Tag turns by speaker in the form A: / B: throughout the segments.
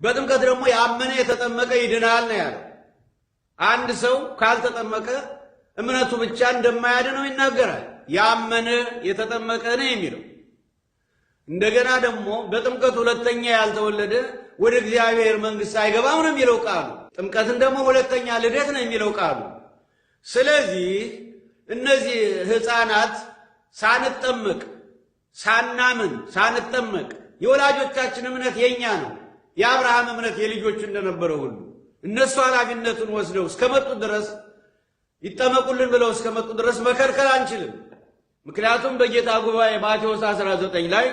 A: በጥምቀት ደግሞ ያመነ የተጠመቀ ይድናል ነው ያለው። አንድ ሰው ካልተጠመቀ እምነቱ ብቻ እንደማያድነው ይናገራል። ያመነ የተጠመቀ ነው የሚለው። እንደገና ደግሞ በጥምቀት ሁለተኛ ያልተወለደ ወደ እግዚአብሔር መንግሥት አይገባም ነው የሚለው ቃሉ። ጥምቀትን ደግሞ ሁለተኛ ልደት ነው የሚለው ቃሉ። ስለዚህ እነዚህ ሕፃናት ሳንጠመቅ ሳናምን ሳንጠመቅ የወላጆቻችን እምነት የኛ ነው። የአብርሃም እምነት የልጆቹ እንደነበረ ሁሉ እነሱ ኃላፊነቱን ወስደው እስከመጡ ድረስ ይጠመቁልን ብለው እስከመጡ ድረስ መከልከል አንችልም። ምክንያቱም በጌታ ጉባኤ ማቴዎስ 19 ላይ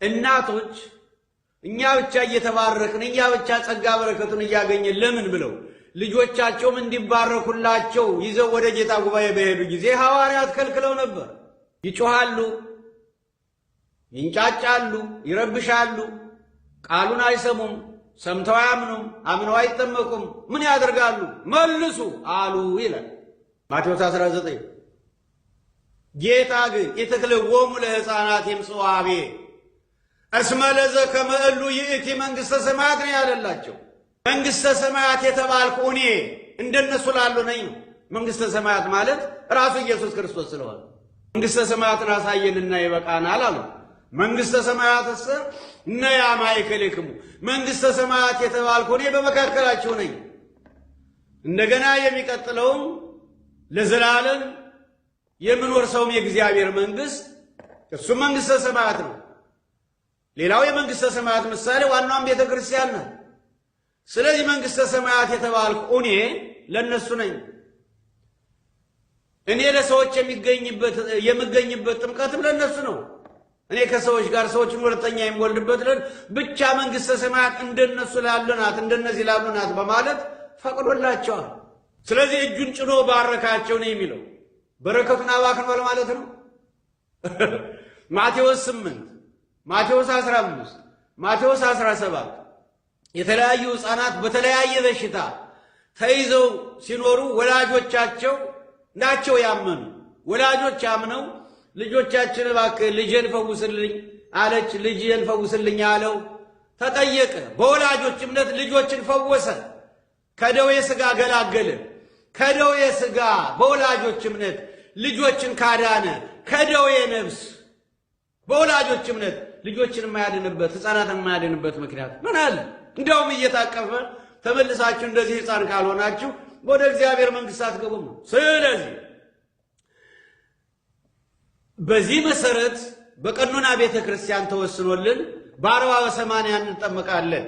A: እናቶች እኛ ብቻ እየተባረክን እኛ ብቻ ጸጋ በረከቱን እያገኘን ለምን ብለው ልጆቻቸውም እንዲባረኩላቸው ይዘው ወደ ጌታ ጉባኤ በሄዱ ጊዜ ሐዋርያት ከልክለው ነበር። ይጮሃሉ፣ ይንጫጫሉ፣ ይረብሻሉ፣ ቃሉን አይሰሙም፣ ሰምተው አያምኑም፣ አምነው አይጠመቁም። ምን ያደርጋሉ? መልሱ አሉ ይላል ማቴዎስ 19። ጌታ ግን ኢትክልዎሙ ለሕፃናት ይምጽኡ ኀቤ እስመ ለዘከመ እሉ ይእቲ መንግሥተ ሰማያት ነው ያለላቸው። መንግሥተ ሰማያት የተባልኩ እኔ እንደነሱ ላሉ ነኝ ነው። መንግሥተ ሰማያት ማለት ራሱ ኢየሱስ ክርስቶስ ስለሆነ መንግሥተ ሰማያትን አሳየንና ይበቃናል አሉ። መንግሥተ ሰማያትስ ነያ ማእከሌክሙ፣ መንግሥተ ሰማያት የተባልኩ እኔ በመካከላችሁ ነኝ። እንደገና የሚቀጥለውም ለዘላለም የምኖር ሰውም የእግዚአብሔር መንግሥት እሱ መንግሥተ ሰማያት ነው። ሌላው የመንግሥተ ሰማያት ምሳሌ ዋናውም ቤተ ክርስቲያን ናት። ስለዚህ መንግሥተ ሰማያት የተባልኩ እኔ ለነሱ ነኝ። እኔ ለሰዎች የምገኝበት ጥምቀትም ለነሱ ነው። እኔ ከሰዎች ጋር ሰዎችን ሁለተኛ የሚወልድበት ብቻ መንግሥተ ሰማያት እንደነሱ ላሉ ናት፣ እንደነዚህ ላሉ ናት በማለት ፈቅዶላቸዋል። ስለዚህ እጁን ጭኖ ባረካቸው ነው የሚለው። በረከቱን አባክኗል ማለት ነው። ማቴዎስ 8፣ ማቴዎስ 15፣ ማቴዎስ 17 የተለያዩ ሕፃናት በተለያየ በሽታ ተይዘው ሲኖሩ ወላጆቻቸው ናቸው ያመኑ። ወላጆች አምነው ልጆቻችን እባክህ ልጄን ፈውስልኝ አለች። ልጄን ፈውስልኝ አለው። ተጠየቀ። በወላጆች እምነት ልጆችን ፈወሰ። ከደዌ ሥጋ ገላገለ። ከደዌ ሥጋ በወላጆች እምነት ልጆችን ካዳነ ከደዌ ነፍስ በወላጆች እምነት ልጆችን የማያድንበት ሕፃናትን የማያድንበት ምክንያት ምን አለ? እንዲያውም እየታቀፈ ተመልሳችሁ እንደዚህ ሕፃን ካልሆናችሁ ወደ እግዚአብሔር መንግሥት አትገቡም ነው። ስለዚህ በዚህ መሰረት በቀኖና ቤተ ክርስቲያን ተወስኖልን በ40 በ80 እንጠመቃለን።